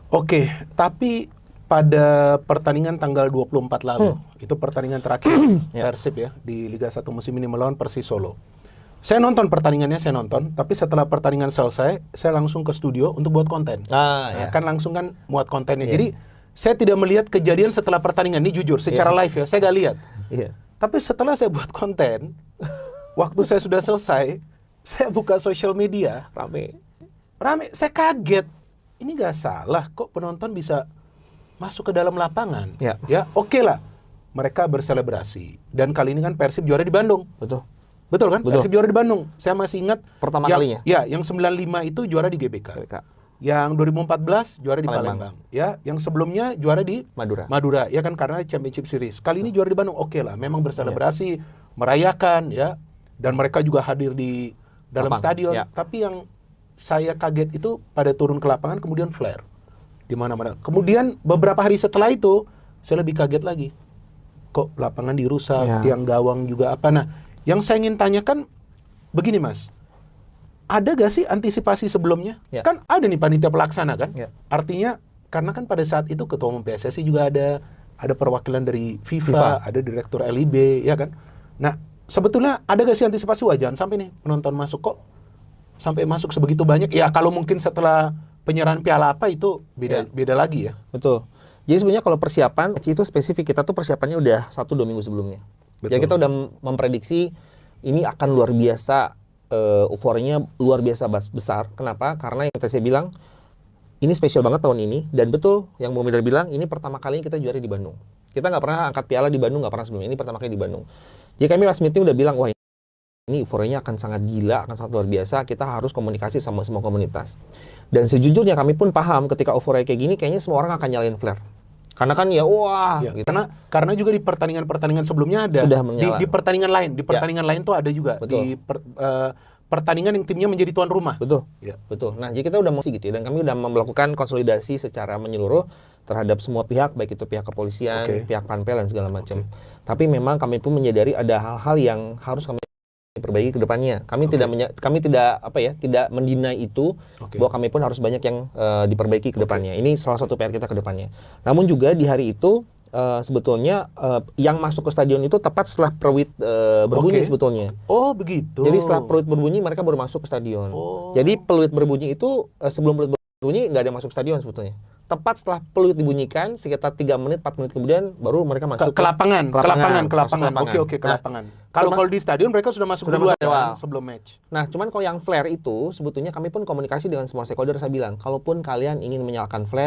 Oke, tapi pada pertandingan tanggal 24 lalu, itu pertandingan terakhir Persib ya di Liga 1 musim ini melawan Persis Solo. Saya nonton pertandingannya, tapi setelah pertandingan selesai, saya langsung ke studio untuk buat konten. Kan langsung kan muat kontennya. Jadi saya tidak melihat kejadian setelah pertandingan ini, jujur secara live ya, saya nggak lihat. Tapi setelah saya buat konten, waktu saya sudah selesai, saya buka sosial media, rame, saya kaget. Ini nggak salah, kok penonton bisa masuk ke dalam lapangan. Ya, oke lah, mereka berselebrasi. Dan kali ini kan Persib juara di Bandung. Betul kan? Persib juara di Bandung. Saya masih ingat pertama kalinya. Ya, yang 95 itu juara di GBK. Yang 2014 juara di Palembang. Ya, yang sebelumnya juara di Madura. Ya kan, karena Championship Series. Kali ini juara di Bandung. Oke lah, memang berselebrasi, merayakan ya. Dan mereka juga hadir di dalam stadion. Tapi yang saya kaget itu pada turun ke lapangan kemudian flare di mana-mana. Kemudian beberapa hari setelah itu saya lebih kaget lagi. Kok lapangan dirusak, tiang gawang juga apa. Nah, yang saya ingin tanyakan begini Mas. Ada gak sih antisipasi sebelumnya? Kan ada nih panitia pelaksana kan? Artinya karena kan pada saat itu ketua umum PSSI juga ada perwakilan dari FIFA, ada direktur LIB ya kan. Nah, sebetulnya ada gak sih antisipasi jangan sampai nih penonton masuk kok sampai masuk sebegitu banyak. Ya kalau mungkin setelah penyerahan piala apa itu beda lagi ya. Betul. Jadi sebenarnya kalau persiapan itu spesifik, kita tuh persiapannya udah 1-2 minggu sebelumnya. Jadi kita udah memprediksi ini akan luar biasa, euforinya luar biasa besar. Kenapa? Karena yang tadi saya bilang ini spesial banget tahun ini, dan betul yang Bung Midar bilang ini pertama kali kita juara di Bandung. Kita nggak pernah angkat piala di Bandung, nggak pernah sebelumnya. Ini pertama kali di Bandung. Jadi kami last meeting udah bilang wah ini euforinya akan sangat gila, akan sangat luar biasa. Kita harus komunikasi sama semua komunitas. Dan sejujurnya kami pun paham ketika euforia kayak gini, kayaknya semua orang akan nyalain flare. Karena kan gitu. Karena juga di pertandingan sebelumnya ada. Sudah menyala. Di pertandingan lain, lain tuh ada juga. Betul. Di pertandingan yang timnya menjadi tuan rumah. Betul. Betul. Nah, jadi kita udah masih gitu ya, dan kami udah melakukan konsolidasi secara menyeluruh terhadap semua pihak, baik itu pihak kepolisian, pihak Panpel dan segala macam. Tapi memang kami pun menyadari ada hal-hal yang harus kami perbaiki ke depannya. Kami tidak mendinai itu bahwa kami pun harus banyak yang diperbaiki ke depannya. Ini salah satu PR kita ke depannya. Namun juga di hari itu sebetulnya yang masuk ke stadion itu tepat setelah peluit berbunyi sebetulnya. Oh, begitu. Jadi setelah peluit berbunyi mereka baru masuk ke stadion. Jadi peluit berbunyi itu sebelum peluit berbunyi nggak ada masuk stadion sebetulnya. Tepat setelah peluit dibunyikan sekitar 3 menit 4 menit kemudian baru mereka masuk ke lapangan. Ke lapangan. Oke, ke Nah, lapangan. Kalau di stadion mereka sudah masuk duluan sebelum match. Nah, cuman kalau yang flare itu sebetulnya kami pun komunikasi dengan semua stakeholder. Saya bilang, kalaupun kalian ingin menyalakan flare